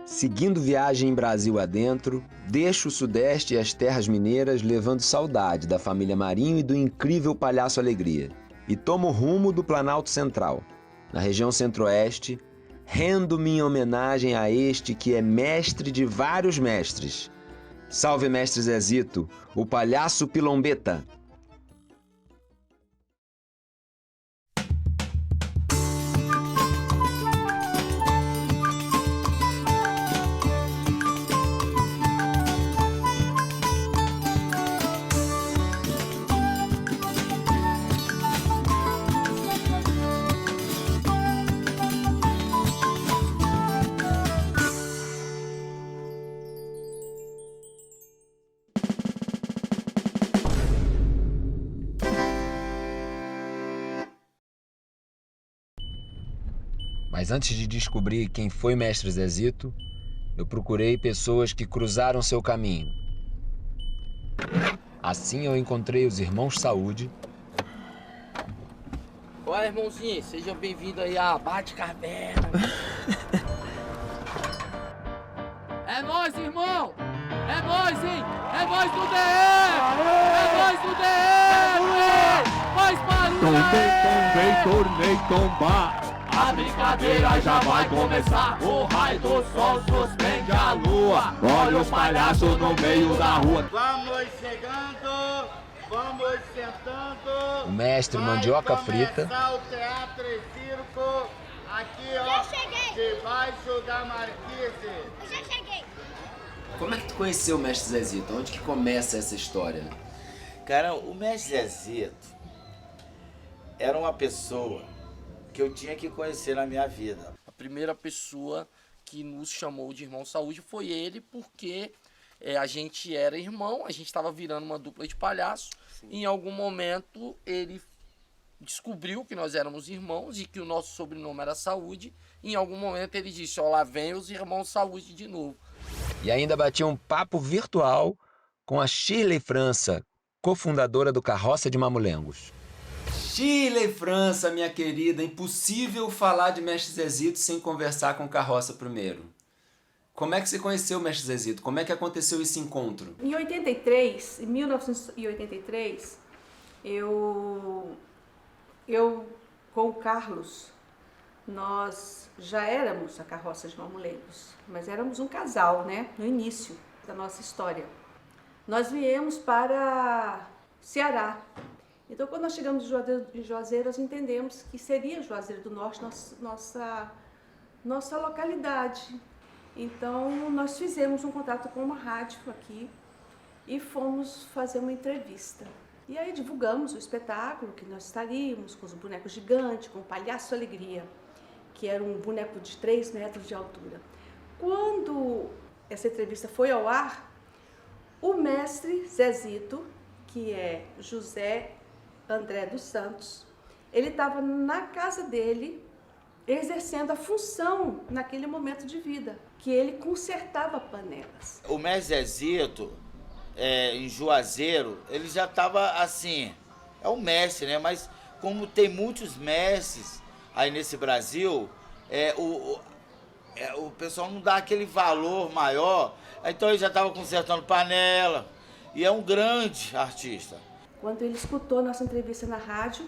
Seguindo viagem em Brasil adentro, deixo o Sudeste e as terras mineiras levando saudade da família Marinho e do incrível Palhaço Alegria. E tomo rumo do Planalto Central, na região Centro-Oeste, rendo minha homenagem a este que é mestre de vários mestres. Salve, mestre Zezito, o Palhaço Pilombeta! Mas antes de descobrir quem foi mestre Zezito, eu procurei pessoas que cruzaram seu caminho. Assim eu encontrei os irmãos Saúde. Olá, irmãozinho, sejam bem-vindos aí a Bate-Caverna. É nóis, irmão! É nóis, hein? É nóis do DF! É nóis do DF! Faz barulho! Tornei, tombar. A brincadeira já vai começar. O raio do sol suspende a lua. Olha os palhaços no meio da rua. Vamos chegando, vamos sentando. O mestre Mandioca Frita. Vai começar o teatro e circo aqui, ó, debaixo da marquise. Eu já cheguei. Como é que tu conheceu o mestre Zezito? Onde que começa essa história? Cara, o mestre Zezito era uma pessoa que eu tinha que conhecer na minha vida. A primeira pessoa que nos chamou de Irmão Saúde foi ele, porque a gente era irmão, a gente estava virando uma dupla de palhaço. Em algum momento ele descobriu que nós éramos irmãos e que o nosso sobrenome era Saúde. Em algum momento ele disse, ó, lá vem os irmãos Saúde de novo. E ainda bati um papo virtual com a Shirley França, cofundadora do Carroça de Mamulengos. Shirley França, minha querida, impossível falar de mestre Zezito sem conversar com o Carroça primeiro. Como é que você conheceu o mestre Zezito? Como é que aconteceu esse encontro? Em 1983, eu com o Carlos, nós já éramos a Carroça de Mamulengos, mas éramos um casal, né? No início da nossa história. Nós viemos para Ceará. Então, quando nós chegamos em Juazeiro, nós entendemos que seria Juazeiro do Norte nossa localidade. Então, nós fizemos um contato com uma rádio aqui e fomos fazer uma entrevista. E aí divulgamos o espetáculo, que nós estaríamos com os bonecos gigantes, com o Palhaço Alegria, que era um boneco de 3 metros de altura. Quando essa entrevista foi ao ar, o mestre Zezito, que é José André dos Santos, ele estava na casa dele, exercendo a função naquele momento de vida, que ele consertava panelas. O mestre Zezito, em Juazeiro, ele já estava assim, é um mestre, né? Mas como tem muitos mestres aí nesse Brasil, o pessoal não dá aquele valor maior, então ele já estava consertando panela, e é um grande artista. Quando ele escutou nossa entrevista na rádio,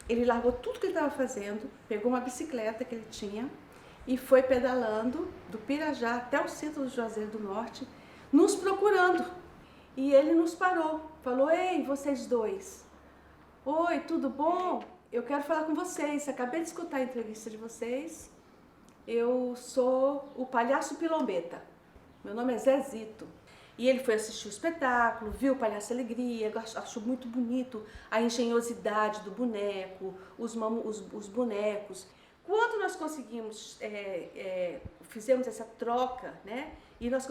ele largou tudo que ele estava fazendo, pegou uma bicicleta que ele tinha e foi pedalando do Pirajá até o centro do Juazeiro do Norte, nos procurando. E ele nos parou, falou, ei, vocês dois, oi, tudo bom? Eu quero falar com vocês, acabei de escutar a entrevista de vocês, eu sou o Palhaço Pilombeta, meu nome é Zezito. E ele foi assistir o espetáculo, viu o Palhaço Alegria, achou muito bonito a engenhosidade do boneco, os bonecos. Quando nós conseguimos, fizemos essa troca, né, e nós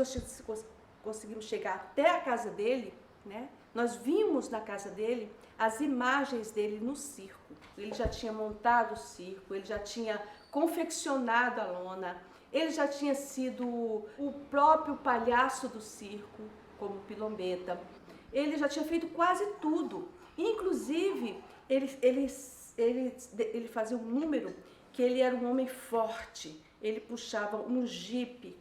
conseguimos chegar até a casa dele, né, nós vimos na casa dele as imagens dele no circo. Ele já tinha montado o circo, ele já tinha confeccionado a lona, ele já tinha sido o próprio palhaço do circo, como Pilombeta. Ele já tinha feito quase tudo. Inclusive, ele fazia um número que ele era um homem forte. Ele puxava um jipe,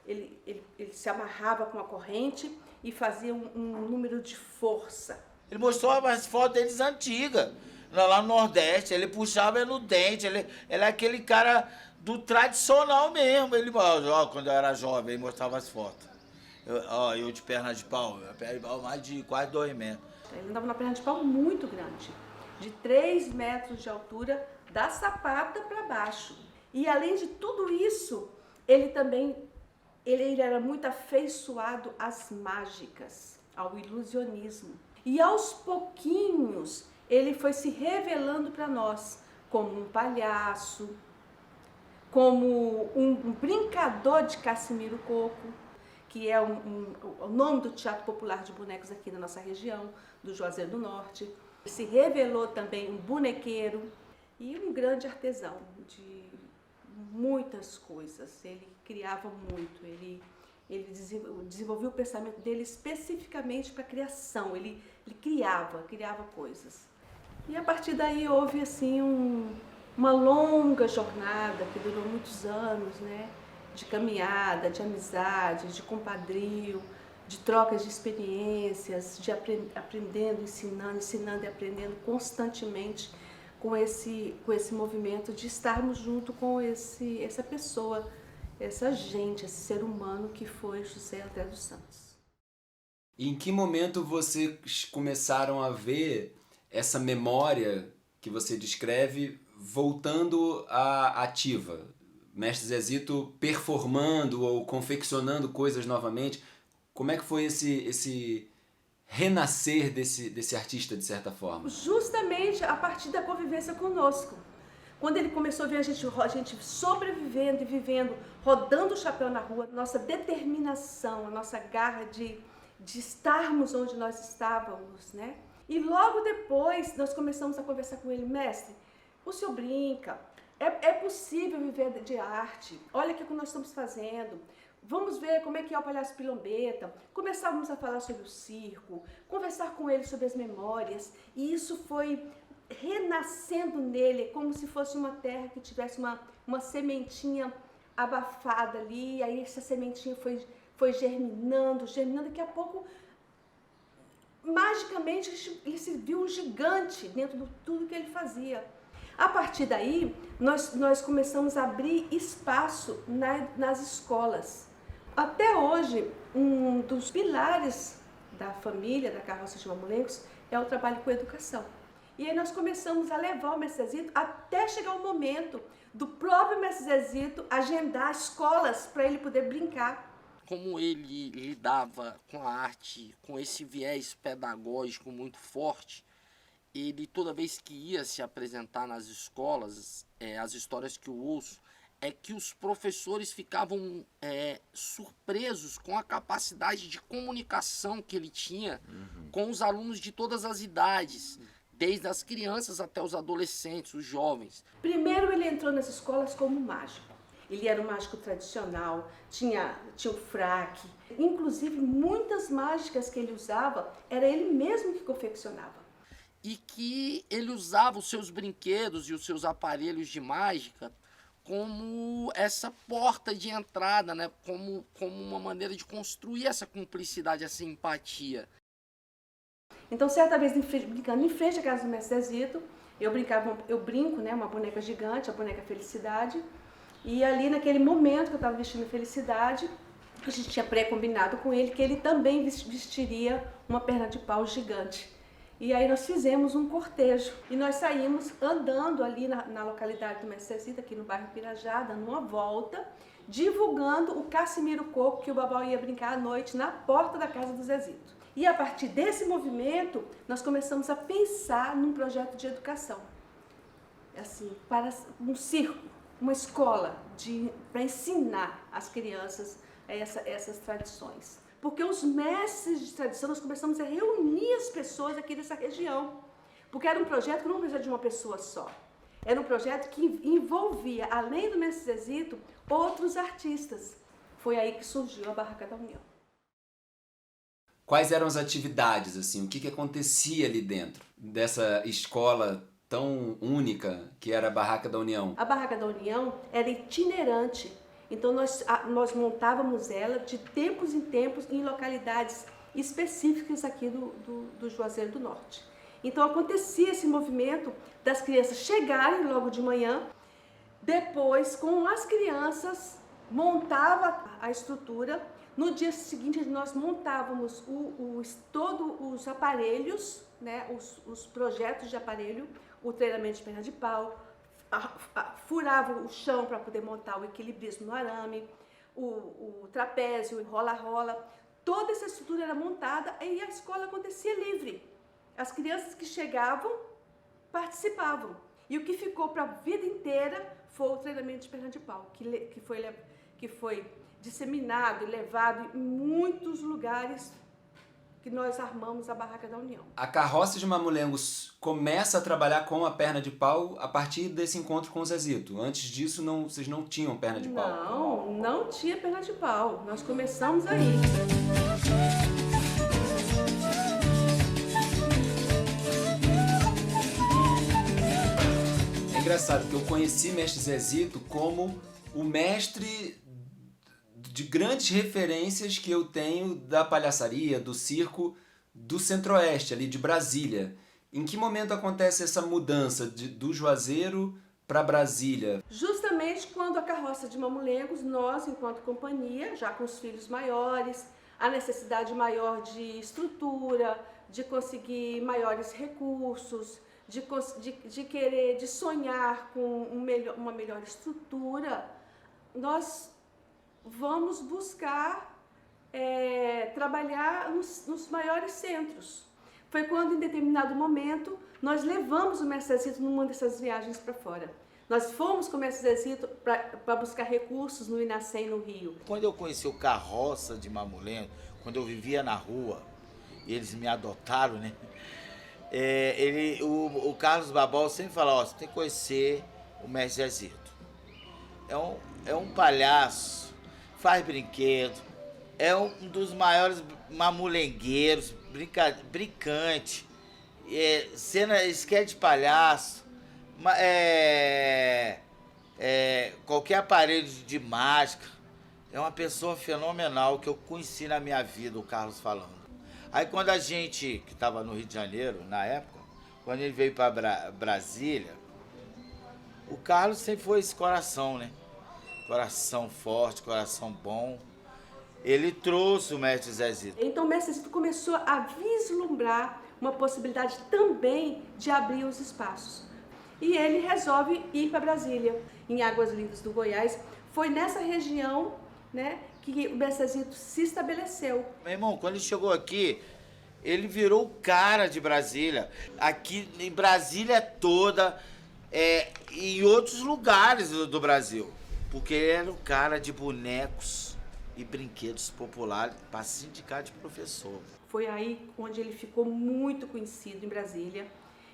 ele se amarrava com a corrente e fazia um número de força. Ele mostrou as fotos deles antigas, lá no Nordeste. Ele puxava no dente, ele é aquele cara do tradicional mesmo. Ele, quando eu era jovem, ele mostrava as fotos. Eu de perna de pau, mais de quase 2 metros. Ele andava na perna de pau muito grande, de 3 metros de altura, da sapata para baixo. E além de tudo isso, ele era muito afeiçoado às mágicas, ao ilusionismo. E aos pouquinhos, ele foi se revelando para nós como um palhaço, como um brincador de Cassimiro Coco, que é o nome do Teatro Popular de Bonecos aqui na nossa região, do Juazeiro do Norte. Se revelou também um bonequeiro e um grande artesão de muitas coisas. Ele criava muito, ele desenvolveu o pensamento dele especificamente para a criação. Ele criava coisas. E a partir daí houve assim uma longa jornada que durou muitos anos, né? De caminhada, de amizade, de compadrio, de trocas de experiências, de aprendendo, ensinando e aprendendo constantemente com esse movimento de estarmos junto com essa pessoa, essa gente, esse ser humano que foi José André dos Santos. E em que momento vocês começaram a ver essa memória que você descreve voltando à ativa? Mestre Zezito performando ou confeccionando coisas novamente. Como é que foi esse renascer desse artista, de certa forma? Justamente a partir da convivência conosco. Quando ele começou a ver a gente sobrevivendo e vivendo, rodando o chapéu na rua, nossa determinação, a nossa garra de estarmos onde nós estávamos, né? E logo depois nós começamos a conversar com ele: mestre, o senhor brinca, é possível viver de arte, olha o que nós estamos fazendo, vamos ver como é que é o palhaço Pilombeta. Começávamos a falar sobre o circo, conversar com ele sobre as memórias, e isso foi renascendo nele, como se fosse uma terra que tivesse uma sementinha abafada ali, e aí essa sementinha foi germinando, daqui a pouco, magicamente, ele se viu um gigante dentro de tudo que ele fazia. A partir daí, nós começamos a abrir espaço nas escolas. Até hoje, um dos pilares da família, da Carroça de Mamulencos, é o trabalho com educação. E aí nós começamos a levar o Mestre Zezito até chegar o momento do próprio Mestre Zezito agendar escolas para ele poder brincar. Como ele lidava com a arte, com esse viés pedagógico muito forte, ele, toda vez que ia se apresentar nas escolas, as histórias que eu ouço, é que os professores ficavam surpresos com a capacidade de comunicação que ele tinha com os alunos de todas as idades, desde as crianças até os adolescentes, os jovens. Primeiro ele entrou nas escolas como mágico. Ele era um mágico tradicional, tinha o fraque. Inclusive, muitas mágicas que ele usava, era ele mesmo que confeccionava. E que ele usava os seus brinquedos e os seus aparelhos de mágica como essa porta de entrada, né? Como uma maneira de construir essa cumplicidade, essa empatia. Então, certa vez, brincando em frente à casa do Mestre Zezito, eu brinco, né, uma boneca gigante, a boneca Felicidade, e ali naquele momento que eu estava vestindo Felicidade, a gente tinha pré-combinado com ele que ele também vestiria uma perna de pau gigante. E aí nós fizemos um cortejo e nós saímos andando ali na localidade do Mestre Zezito, aqui no bairro Pirajá, dando uma volta, divulgando o Cassimiro Coco, que o Babau ia brincar à noite na porta da casa do Zezito. E a partir desse movimento, nós começamos a pensar num projeto de educação. Assim, para um circo, uma escola para ensinar as crianças essas tradições. Porque os mestres de tradição, nós começamos a reunir as pessoas aqui dessa região. Porque era um projeto que não precisava de uma pessoa só. Era um projeto que envolvia, além do mestre Zezito, outros artistas. Foi aí que surgiu a Barraca da União. Quais eram as atividades, assim? O que acontecia ali dentro dessa escola tão única que era a Barraca da União? A Barraca da União era itinerante. Então nós montávamos ela de tempos em tempos em localidades específicas aqui do Juazeiro do Norte. Então acontecia esse movimento das crianças chegarem logo de manhã, depois com as crianças montava a estrutura. No dia seguinte nós montávamos todos os aparelhos, né, os projetos de aparelho, o treinamento de perna de pau, furava o chão para poder montar o equilibrismo no arame, o trapézio, o rola-rola. Toda essa estrutura era montada e a escola acontecia livre. As crianças que chegavam participavam. E o que ficou para a vida inteira foi o treinamento de perna de pau, que foi disseminado e levado em muitos lugares que nós armamos a Barraca da União. A Carroça de Mamulengos começa a trabalhar com a perna de pau a partir desse encontro com o Zezito. Antes disso, vocês não tinham perna de pau? Não tinha perna de pau. Nós começamos aí. É engraçado que eu conheci mestre Zezito como o mestre de grandes referências que eu tenho da palhaçaria, do circo, do Centro-Oeste, ali de Brasília. Em que momento acontece essa mudança do Juazeiro para Brasília? Justamente quando a Carroça de Mamulengos, nós, enquanto companhia, já com os filhos maiores, a necessidade maior de estrutura, de conseguir maiores recursos, de sonhar com uma melhor estrutura, nós vamos buscar trabalhar nos maiores centros. Foi quando, em determinado momento, nós levamos o mestre Zezito numa dessas viagens para fora. Nós fomos com o mestre Zezito para buscar recursos no Inacém, no Rio. Quando eu conheci o Carroça de Mamulengos, quando eu vivia na rua, e eles me adotaram, né? O Carlos Babal sempre fala, você tem que conhecer o mestre Zezito. É um palhaço, faz brinquedo, é um dos maiores mamulengueiros, brincante, cena esquete de palhaço, qualquer aparelho de mágica. É uma pessoa fenomenal que eu conheci na minha vida, o Carlos falando. Aí quando a gente, que estava no Rio de Janeiro, na época, quando ele veio para Brasília, o Carlos sempre foi esse coração, né? Coração forte, coração bom. Ele trouxe o mestre Zezito. Então o mestre Zezito começou a vislumbrar uma possibilidade também de abrir os espaços. E ele resolve ir para Brasília, em Águas Lindas do Goiás. Foi nessa região, né, que o mestre Zezito se estabeleceu. Meu irmão, quando ele chegou aqui, ele virou o cara de Brasília. Aqui em Brasília toda, e em outros lugares do Brasil. Porque ele era o cara de bonecos e brinquedos populares para sindicato de professor. Foi aí onde ele ficou muito conhecido em Brasília.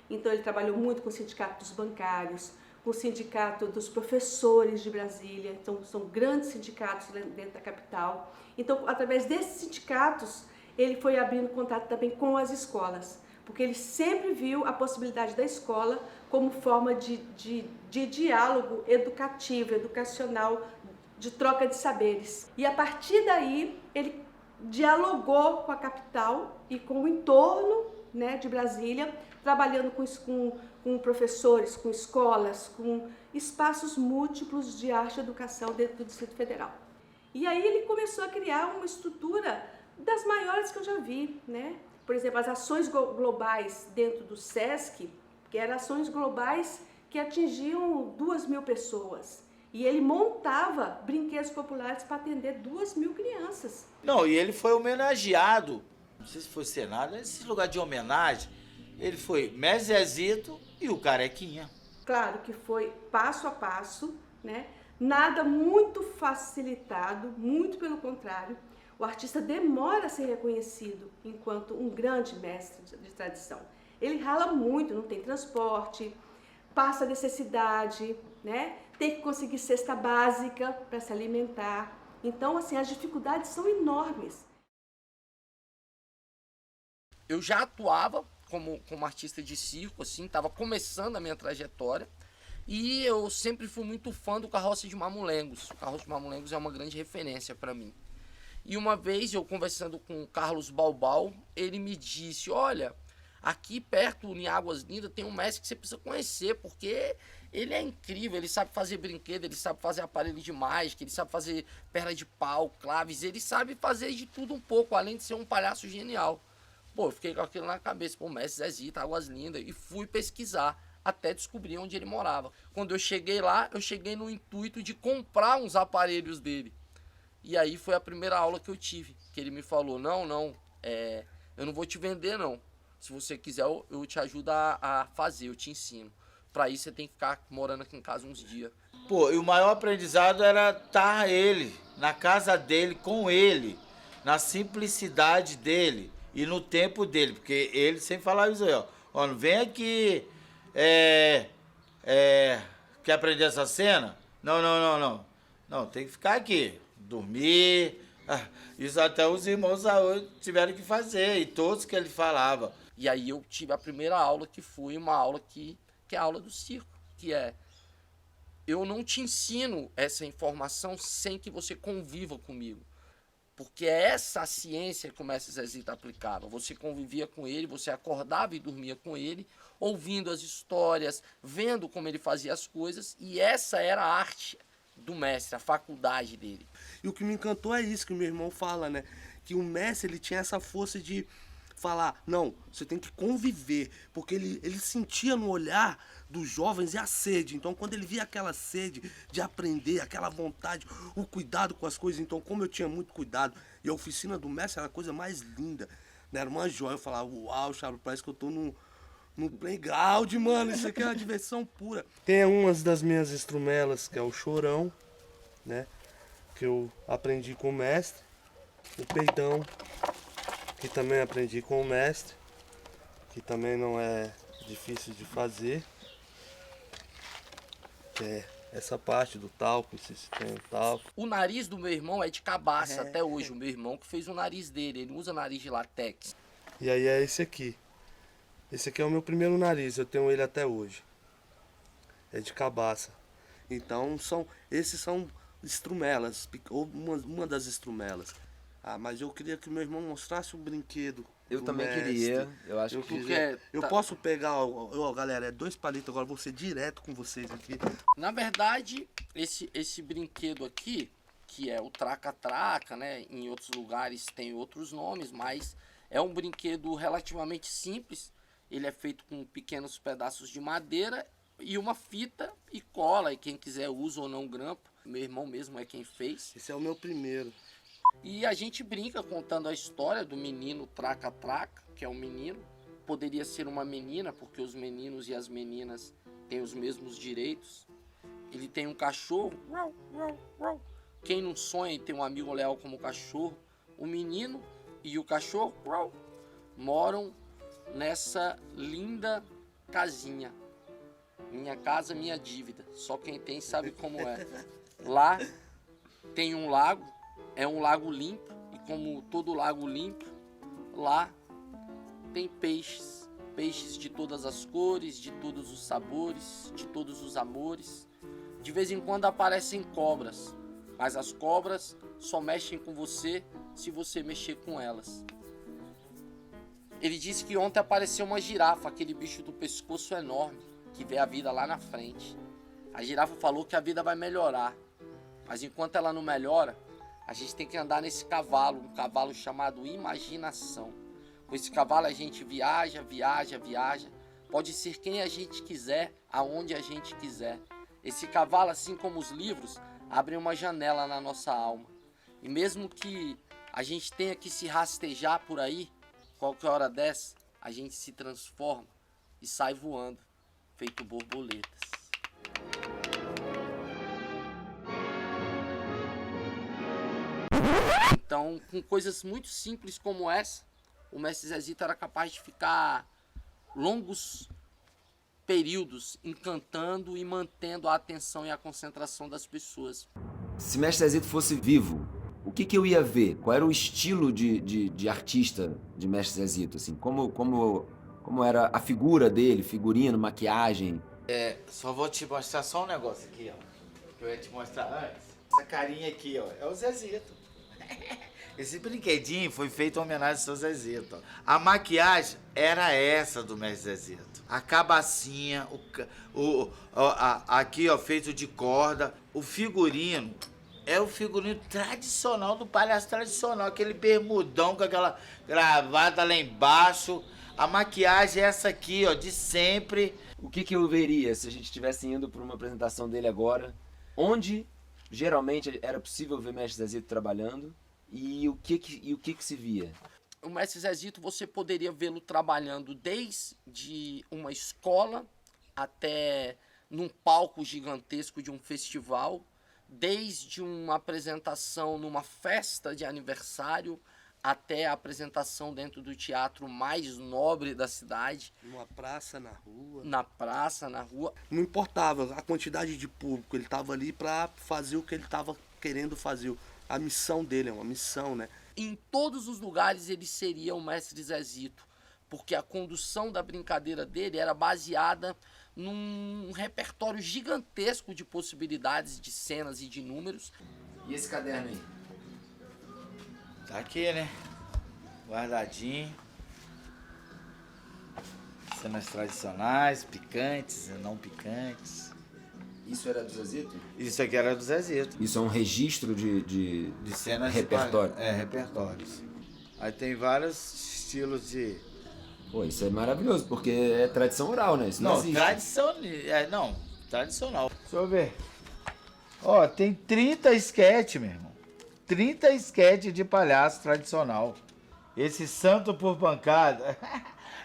Então ele trabalhou muito com o sindicato dos bancários, com o sindicato dos professores de Brasília. Então são grandes sindicatos dentro da capital. Então, através desses sindicatos, ele foi abrindo contato também com as escolas, porque ele sempre viu a possibilidade da escola como forma de diálogo educativo, educacional, de troca de saberes. E a partir daí, ele dialogou com a capital e com o entorno, né, de Brasília, trabalhando com professores, com escolas, com espaços múltiplos de arte e educação dentro do Distrito Federal. E aí ele começou a criar uma estrutura das maiores que eu já vi, né? Por exemplo, as ações globais dentro do SESC, que eram ações globais que atingiam 2.000 pessoas. E ele montava brinquedos populares para atender 2.000 crianças. Não, e ele foi homenageado, não sei se foi Senado, nesse lugar de homenagem, ele foi mestre Zezito e o Carequinha. Claro que foi passo a passo, né? Nada muito facilitado, muito pelo contrário. O artista demora a ser reconhecido enquanto um grande mestre de tradição. Ele rala muito, não tem transporte, passa necessidade, né? Tem que conseguir cesta básica para se alimentar. Então, assim, as dificuldades são enormes. Eu já atuava como artista de circo, assim, estava começando a minha trajetória. E eu sempre fui muito fã do Carroça de Mamulengos. O Carroça de Mamulengos é uma grande referência para mim. E uma vez eu conversando com o Carlos Balbal, ele me disse, olha, aqui perto, em Águas Lindas, tem um mestre que você precisa conhecer, porque ele é incrível, ele sabe fazer brinquedo, ele sabe fazer aparelho de mágica, ele sabe fazer perna de pau, claves, ele sabe fazer de tudo um pouco, além de ser um palhaço genial. Pô, eu fiquei com aquilo na cabeça, pô, mestre Zezito, Águas Lindas, e fui pesquisar até descobrir onde ele morava. Quando eu cheguei lá, eu cheguei no intuito de comprar uns aparelhos dele. E aí foi a primeira aula que eu tive, que ele me falou, não, eu não vou te vender não. Se você quiser, eu te ajudo a fazer, eu te ensino. Pra isso você tem que ficar morando aqui em casa uns dias. Pô, e o maior aprendizado era estar ele, na casa dele, com ele, na simplicidade dele e no tempo dele, porque ele sempre falava isso aí, ó, não vem aqui, quer aprender essa cena? Não, tem que ficar aqui, dormir, isso até os irmãos tiveram que fazer, e todos que ele falava. E aí eu tive a primeira aula, que foi uma aula que é a aula do circo, que é, eu não te ensino essa informação sem que você conviva comigo. Porque é essa a ciência que o mestre Zezito aplicava. Você convivia com ele, você acordava e dormia com ele, ouvindo as histórias, vendo como ele fazia as coisas, e essa era a arte do mestre, a faculdade dele. E o que me encantou é isso que o meu irmão fala, né? Que o mestre, ele tinha essa força de falar, não, você tem que conviver, porque ele sentia no olhar dos jovens a sede. Então, quando ele via aquela sede de aprender, aquela vontade, o cuidado com as coisas, então, como eu tinha muito cuidado, e a oficina do mestre era a coisa mais linda, né? Era uma joia. Eu falava, uau, Charles, parece que eu tô no playground, mano, isso aqui é uma diversão pura. Tem umas das minhas instrumelas, que é o chorão, né? Que eu aprendi com o mestre, o peidão, que também aprendi com o mestre, que também não é difícil de fazer, que é essa parte do talco, esse tem o talco. O nariz do meu irmão é de cabaça até hoje, o meu irmão que fez o nariz dele, ele usa nariz de latex. E aí é esse aqui. Esse aqui é o meu primeiro nariz, eu tenho ele até hoje. É de cabaça. Então esses são estrumelas, ou uma das estrumelas. Mas eu queria que meu irmão mostrasse o brinquedo. Eu também queria. Eu acho que eu posso pegar, galera, é 2 palitos agora, vou ser direto com vocês aqui. Na verdade, esse brinquedo aqui, que é o traca-traca, né? Em outros lugares tem outros nomes, mas é um brinquedo relativamente simples. Ele é feito com pequenos pedaços de madeira e uma fita e cola. E quem quiser usa ou não grampo. Meu irmão mesmo é quem fez. Esse é o meu primeiro. E a gente brinca contando a história do menino traca-traca, que é um menino. Poderia ser uma menina, porque os meninos e as meninas têm os mesmos direitos. Ele tem um cachorro. Quem não sonha em ter um amigo leal como o cachorro? O menino e o cachorro moram nessa linda casinha. Minha casa, minha dívida. Só quem tem sabe como é. Lá tem um lago. É um lago limpo, e como todo lago limpo, lá tem peixes. Peixes de todas as cores, de todos os sabores, de todos os amores. De vez em quando aparecem cobras, mas as cobras só mexem com você se você mexer com elas. Ele disse que ontem apareceu uma girafa, aquele bicho do pescoço enorme, que vê a vida lá na frente. A girafa falou que a vida vai melhorar, mas enquanto ela não melhora, a gente tem que andar nesse cavalo, um cavalo chamado imaginação. Com esse cavalo a gente viaja. Pode ser quem a gente quiser, aonde a gente quiser. Esse cavalo, assim como os livros, abre uma janela na nossa alma. E mesmo que a gente tenha que se rastejar por aí, qualquer hora dessa, a gente se transforma e sai voando, feito borboletas. Então, com coisas muito simples como essa, o mestre Zezito era capaz de ficar longos períodos encantando e mantendo a atenção e a concentração das pessoas. Se Mestre Zezito fosse vivo, o que eu ia ver? Qual era o estilo de artista de Mestre Zezito? Assim, como era a figura dele, figurino, maquiagem? Só vou te mostrar só um negócio aqui, ó. Que eu ia te mostrar antes. Essa carinha aqui, ó, é o Zezito. Esse brinquedinho foi feito em homenagem ao seu Zezito. Ó. A maquiagem era essa do Mestre Zezito. A cabacinha, aqui, ó, feito de corda. O figurino é o figurino tradicional do palhaço tradicional. Aquele bermudão com aquela gravata lá embaixo. A maquiagem é essa aqui, ó, de sempre. O que eu veria se a gente estivesse indo para uma apresentação dele agora? Onde geralmente era possível ver Mestre Zezito trabalhando? E o que se via? O Mestre Zezito, você poderia vê-lo trabalhando desde uma escola até num palco gigantesco de um festival, desde uma apresentação numa festa de aniversário até a apresentação dentro do teatro mais nobre da cidade. Numa praça, na rua. Na praça, na rua. Não importava a quantidade de público, ele estava ali para fazer o que ele estava querendo fazer. A missão dele é uma missão, né? Em todos os lugares ele seria o Mestre Zezito, porque a condução da brincadeira dele era baseada num repertório gigantesco de possibilidades, de cenas e de números. E esse caderno aí? Tá aqui, né? Guardadinho. Cenas tradicionais, picantes e não picantes. Isso era do Zezito? Isso aqui era do Zezito. Isso é um registro de cenas repertório? Repertórios. Aí tem vários estilos de... Pô, isso é maravilhoso, porque é tradição oral, né? Isso não existe. Tradicional. Deixa eu ver. Ó, tem 30 sketches, meu irmão. 30 sketches de palhaço tradicional. Esse santo por pancada...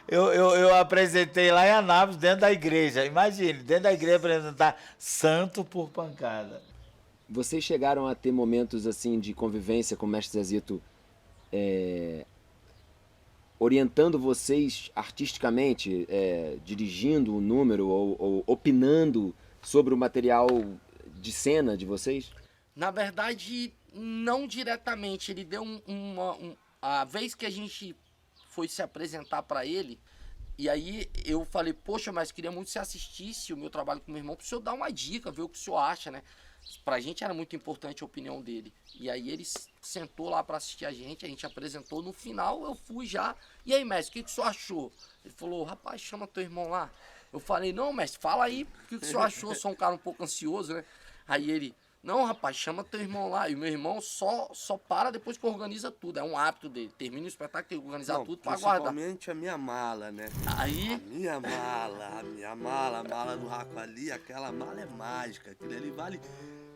Eu apresentei lá em Anápolis, dentro da igreja. Imagine, dentro da igreja apresentar santo por pancada. Vocês chegaram a ter momentos assim de convivência com o Mestre Zezito, orientando vocês artisticamente, dirigindo o número ou opinando sobre o material de cena de vocês? Na verdade, não diretamente. Ele deu a vez que a gente foi se apresentar para ele, e aí eu falei, poxa, mas queria muito que você assistisse o meu trabalho com o meu irmão, para o senhor dar uma dica, ver o que o senhor acha, né? Pra gente era muito importante a opinião dele. E aí ele sentou lá para assistir a gente apresentou, no final eu fui já, e aí, mestre, o que o senhor achou? Ele falou, rapaz, chama teu irmão lá. Eu falei, não, mestre, fala aí, o que o senhor achou? Eu sou um cara um pouco ansioso, né? Aí ele, não, rapaz, chama teu irmão lá. E o meu irmão só para depois que organiza tudo. É um hábito dele. Termina o espetáculo, tem que organizar tudo para guardar. Principalmente a minha mala, né? Aí... A mala do Raco ali, aquela mala é mágica. Aquilo ali vale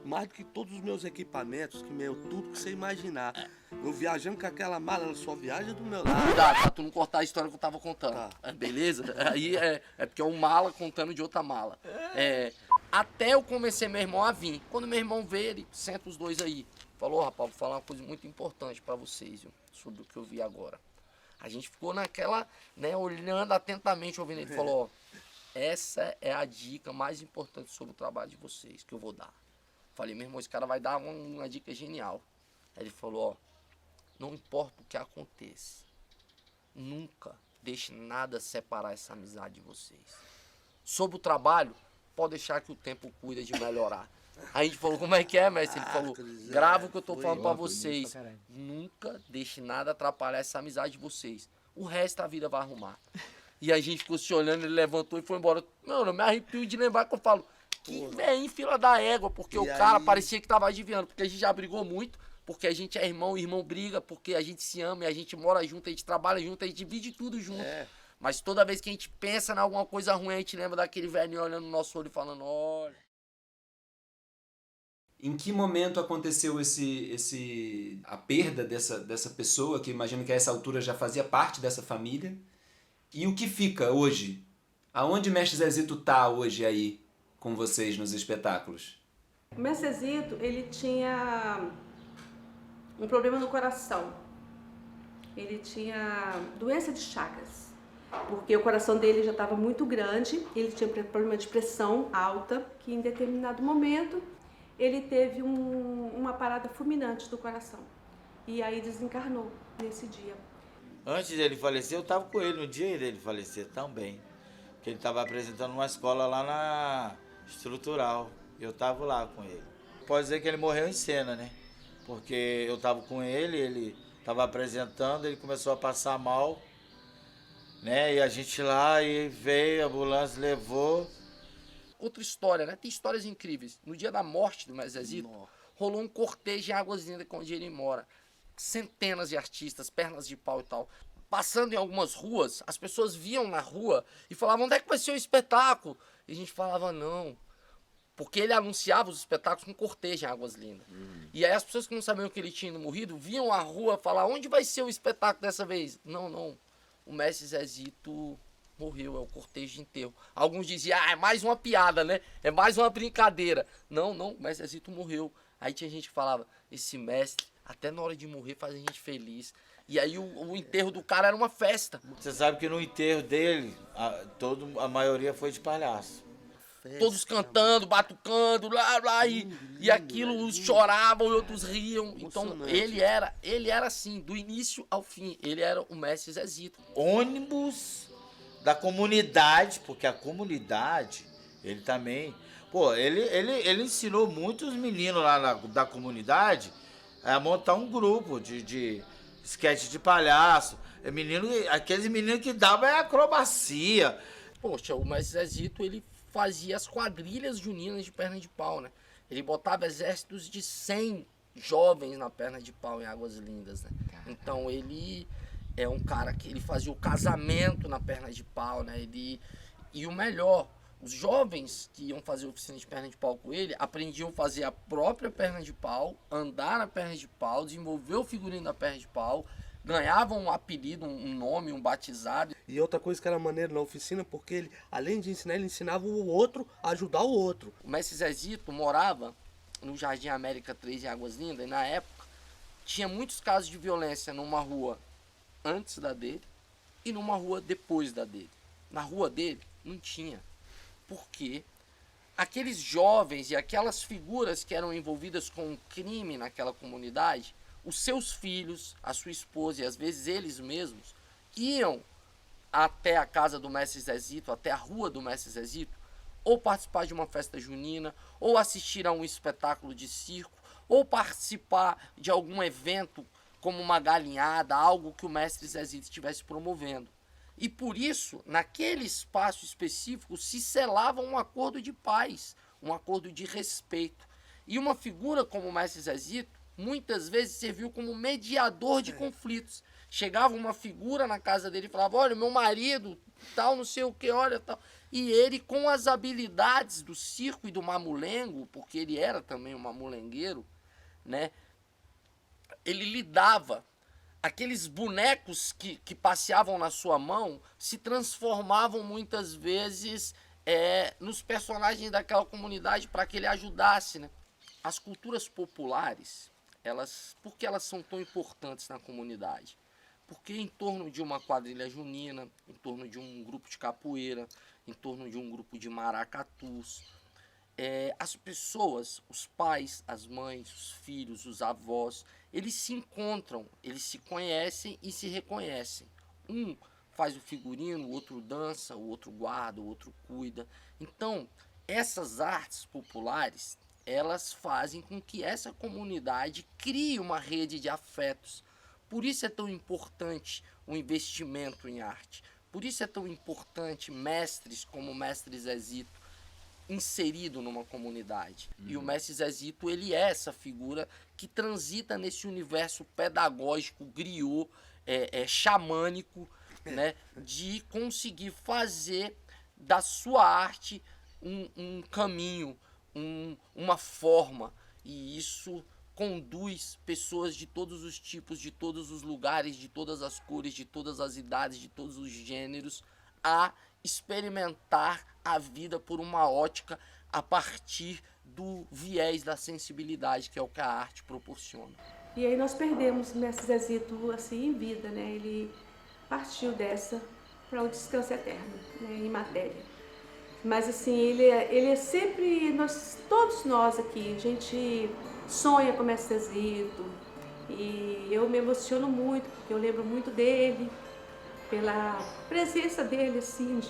mais do que todos os meus equipamentos, tudo que você imaginar. Eu viajando com aquela mala, ela só viaja do meu lado. Cuidado, pra tu não cortar a história que eu tava contando. Tá. Beleza? Aí é porque é um mala contando de outra mala. Até eu convencer meu irmão a vir. Quando meu irmão veio, ele senta os dois aí. Falou, rapaz, vou falar uma coisa muito importante pra vocês, viu, sobre o que eu vi agora. A gente ficou naquela, né, olhando atentamente, ouvindo. Ele falou, ó, essa é a dica mais importante sobre o trabalho de vocês que eu vou dar. Falei, meu irmão, esse cara vai dar uma dica genial. Aí ele falou, ó, não importa o que aconteça, nunca deixe nada separar essa amizade de vocês. Sobre o trabalho, pode deixar que o tempo cuida de melhorar. Aí a gente falou, como é que é, mestre? Ele falou, grava o que eu tô falando pra vocês. Nunca deixe nada atrapalhar essa amizade de vocês. O resto a vida vai arrumar. E a gente ficou se olhando, ele levantou e foi embora. Mano, eu me arrepio de lembrar que eu falo, que velho fila da égua, porque o cara parecia que tava adivinhando, porque a gente já brigou muito, porque a gente é irmão, irmão briga, porque a gente se ama, e a gente mora junto, a gente trabalha junto, a gente divide tudo junto. Mas toda vez que a gente pensa em alguma coisa ruim, a gente lembra daquele velhinho olhando no nosso olho e falando, olha... Em que momento aconteceu a perda dessa pessoa, que eu imagino que a essa altura já fazia parte dessa família? E o que fica hoje? Aonde Mestre Zezito tá hoje aí com vocês nos espetáculos? O Mestre Zezito, ele tinha um problema no coração. Ele tinha doença de Chagas. porque o coração dele já estava muito grande, ele tinha problema de pressão alta, que em determinado momento ele teve uma parada fulminante do coração. E aí desencarnou nesse dia. Antes dele falecer, eu estava com ele no dia dele falecer também. Que ele estava apresentando uma escola lá na Estrutural. Eu estava lá com ele. Pode dizer que ele morreu em cena, né? Porque eu estava com ele estava apresentando, ele começou a passar mal, né? E a gente lá, e veio, a ambulância levou. Outra história, né? Tem histórias incríveis. No dia da morte do Mestre Zezito, rolou um cortejo em Águas Lindas, onde ele mora. Centenas de artistas, pernas de pau e tal. Passando em algumas ruas, as pessoas viam na rua e falavam, onde é que vai ser o espetáculo? E a gente falava, não. Porque ele anunciava os espetáculos com cortejo em Águas Lindas. E aí as pessoas que não sabiam que ele tinha morrido, viam a rua falar, onde vai ser o espetáculo dessa vez? Não. O Mestre Zezito morreu, é o cortejo de enterro. Alguns diziam, é mais uma piada, né? É mais uma brincadeira. Não, o Mestre Zezito morreu. Aí tinha gente que falava, esse mestre, até na hora de morrer, faz a gente feliz. E aí o enterro do cara era uma festa. Você sabe que no enterro dele, a maioria foi de palhaço. Todos cantando, batucando, e aquilo, uns choravam e outros riam. Então ele era assim, do início ao fim, ele era o Mestre Zezito. Ônibus da comunidade, porque a comunidade, ele também... Pô, ele ensinou muitos meninos lá da comunidade a montar um grupo de esquete de palhaço. Aqueles meninos que davam acrobacia. Poxa, o Mestre Zezito, ele fazia as quadrilhas juninas de perna de pau, né? Ele botava exércitos de 100 jovens na perna de pau em Águas Lindas, né? Então ele é um cara que ele fazia o casamento na perna de pau, né? E o melhor, os jovens que iam fazer oficina de perna de pau com ele aprendiam a fazer a própria perna de pau, andar na perna de pau, desenvolver o figurino da perna de pau, ganhavam um apelido, um nome, um batizado. E outra coisa que era maneiro na oficina, porque ele, além de ensinar, ele ensinava o outro a ajudar o outro. O Mestre Zezito morava no Jardim América 3 em Águas Lindas, e na época tinha muitos casos de violência numa rua antes da dele e numa rua depois da dele. Na rua dele não tinha. Porque aqueles jovens e aquelas figuras que eram envolvidas com um crime naquela comunidade, os seus filhos, a sua esposa e às vezes eles mesmos, iam até a casa do Mestre Zezito, até a rua do Mestre Zezito, ou participar de uma festa junina, ou assistir a um espetáculo de circo, ou participar de algum evento como uma galinhada, algo que o Mestre Zezito estivesse promovendo. E por isso, naquele espaço específico, se selava um acordo de paz, um acordo de respeito. E uma figura como o Mestre Zezito, muitas vezes serviu como mediador de conflitos. Chegava uma figura na casa dele e falava, olha, meu marido, tal, não sei o que, olha, tal. E ele, com as habilidades do circo e do mamulengo, porque ele era também um mamulengueiro, né? Ele lidava. Aqueles bonecos que passeavam na sua mão se transformavam muitas vezes nos personagens daquela comunidade para que ele ajudasse, né? As culturas populares, por que elas são tão importantes na comunidade? Porque em torno de uma quadrilha junina, em torno de um grupo de capoeira, em torno de um grupo de maracatus, as pessoas, os pais, as mães, os filhos, os avós, eles se encontram, eles se conhecem e se reconhecem. Um faz o figurino, o outro dança, o outro guarda, o outro cuida. Então, essas artes populares, elas fazem com que essa comunidade crie uma rede de afetos. Por isso é tão importante o investimento em arte. Por isso é tão importante mestres como o Mestre Zezito inserido numa comunidade. E o Mestre Zezito, ele é essa figura que transita nesse universo pedagógico, griot, xamânico, né, de conseguir fazer da sua arte um caminho, uma forma, e isso conduz pessoas de todos os tipos, de todos os lugares, de todas as cores, de todas as idades, de todos os gêneros, a experimentar a vida por uma ótica a partir do viés da sensibilidade, que é o que a arte proporciona. E aí nós perdemos o Mestre Zezito assim em vida, né? Ele partiu dessa para o descanso eterno, né, em matéria. Mas assim, ele é sempre, todos nós aqui, a gente sonha com o Mestre Zito, e eu me emociono muito, porque eu lembro muito dele, pela presença dele, assim,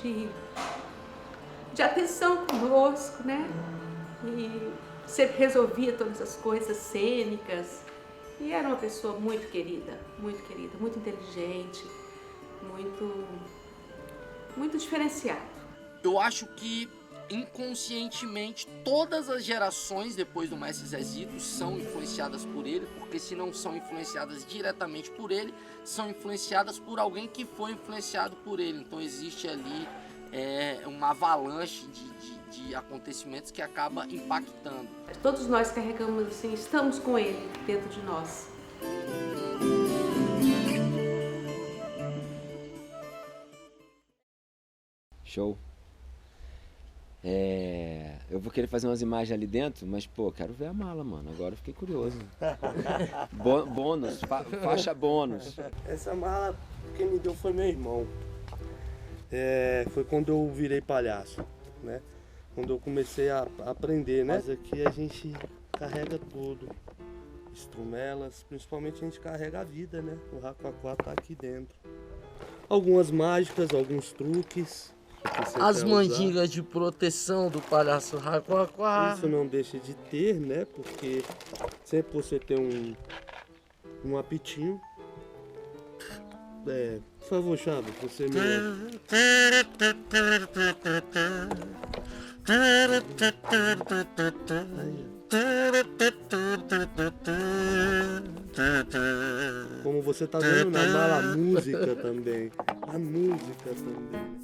de atenção conosco, né? E sempre resolvia todas as coisas cênicas. E era uma pessoa muito querida, muito inteligente, muito diferenciado. Eu acho que inconscientemente todas as gerações depois do Mestre Zezito são influenciadas por ele, porque se não são influenciadas diretamente por ele, são influenciadas por alguém que foi influenciado por ele. Então existe ali uma avalanche de acontecimentos que acaba impactando. Todos nós carregamos assim, estamos com ele dentro de nós. Show. Eu vou querer fazer umas imagens ali dentro, mas, pô, quero ver a mala, mano. Agora eu fiquei curioso. Bônus, faixa bônus. Essa mala quem me deu foi meu irmão. Foi quando eu virei palhaço, né? Quando eu comecei a aprender, né? Mas aqui a gente carrega tudo. Estrumelas, principalmente a gente carrega a vida, né? O Rakuakuá tá aqui dentro. Algumas mágicas, alguns truques. As mandingas de proteção do palhaço Rakuakuá. Isso não deixa de ter, né? Porque sempre você tem um apitinho. Por favor, Chabo, você mesmo. Como você tá vendo na mala, a música também. A música também.